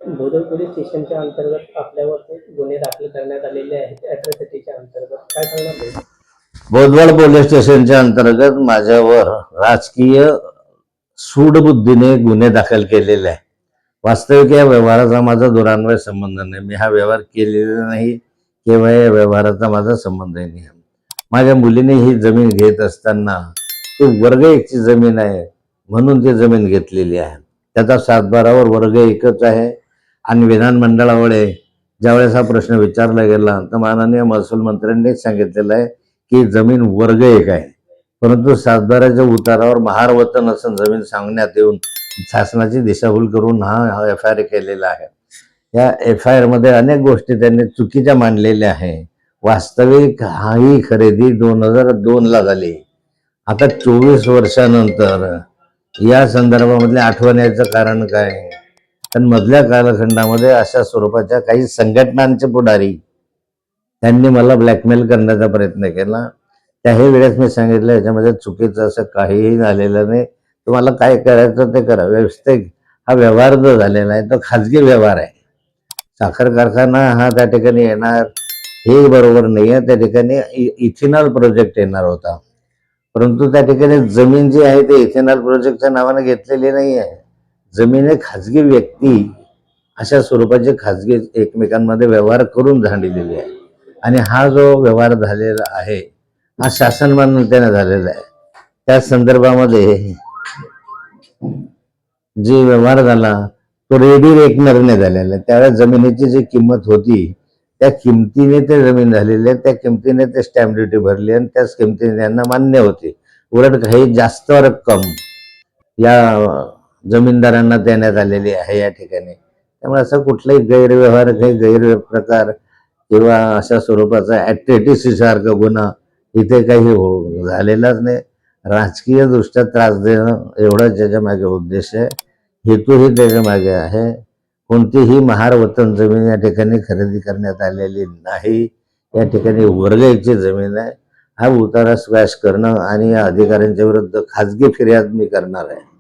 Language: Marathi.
बोदल पोलीस स्टेशनच्या अंतर्गत आपल्यावरती गुन्हे दाखल करण्यात आलेले आहेत अॅट्रॉसिटीच्या अंतर्गत. काय सांगणार तुम्ही? बोदवड पोलीस स्टेशनच्या अंतर्गत माझ्यावर राजकीय सूडबुद्धीने गुन्हे दाखल केलेले आहे. वास्तविक या व्यवहाराचा माझा दुरान्वय संबंध नाही. मी हा व्यवहार केलेला नाही किंवा या व्यवहाराचा माझा संबंधही नाही. माझ्या मुलीने ही जमीन घेत असताना ती वर्ग एकची जमीन आहे म्हणून ती जमीन घेतलेली आहे. त्याचा सातबारावर वर्ग एकच आहे आणि विधानमंडळामुळे ज्यावेळेस हा प्रश्न विचारला गेला तर माननीय महसूल मंत्र्यांनीच सांगितलेलं आहे की जमीन वर्ग एक आहे, परंतु सातबाराच्या उतारावर महार वतन असं जमीन सांगण्यात येऊन शासनाची दिशाभूल करून हा FIR केलेला आहे. या FIR मध्ये अनेक गोष्टी त्यांनी चुकीच्या मांडलेल्या आहे. वास्तविक ही खरेदी 2002ला झाली. आता 24 वर्षानंतर या संदर्भामधले आठवण याचं कारण काय? पण मधल्या कालखंडामध्ये अशा स्वरूपाच्या काही संघटनांचे पुढारी त्यांनी मला ब्लॅकमेल करण्याचा प्रयत्न केला. त्याही वेळेस मी सांगितलं याच्यामध्ये चुकीचं असं काहीही झालेलं नाही. तुम्हाला काय करायचं ते करा. व्यवस्थित हा व्यवहार जो झालेला आहे तो खाजगी व्यवहार आहे. साखर कारखाना हा त्या ठिकाणी येणार हे बरोबर नाही आहे. त्या ठिकाणी इथेनॉल प्रोजेक्ट येणार होता, परंतु त्या ठिकाणी जमीन जी आहे ते इथेनॉल प्रोजेक्टच्या नावाने घेतलेली नाही आहे. जमीन हे खाजगी व्यक्ती अशा स्वरूपाचे खाजगी एकमेकांमध्ये व्यवहार करून झालेली आहे आणि हा जो व्यवहार झालेला आहे हा शासन मान्यतेने झालेला आहे. त्या संदर्भामध्ये जे व्यवहार झाला तो रेडी रेकनरने झालेला आहे. त्यावेळेस जमिनीची जी किंमत होती त्या किमतीने ते जमीन झालेली आहे. त्या किमतीने ते स्टॅम्प ड्युटी भरली आणि त्याच किमतीने त्यांना मान्य होती. उलट काही जास्त रक्कम या जमीनदारांना देण्यात आलेली आहे या ठिकाणी. त्यामुळे असं कुठलाही गैरव्यवहार, काही गैरप्रकार किंवा अशा स्वरूपाचा ॲट्रॉसिटी सारखा गुन्हा इथे काही झालेलाच नाही. राजकीय दृष्ट्या त्रास देणं एवढाच त्याच्या मागे उद्देश आहे, हेतूही त्याच्या मागे आहे. कोणतीही महार वतन जमीन या ठिकाणी खरेदी करण्यात आलेली नाही. या ठिकाणी वर्ग एकची जमीन आहे. हा उतारा स्क्वॅश करणं आणि या अधिकाऱ्यांच्या विरुद्ध खाजगी फिर्याद मी करणार आहे.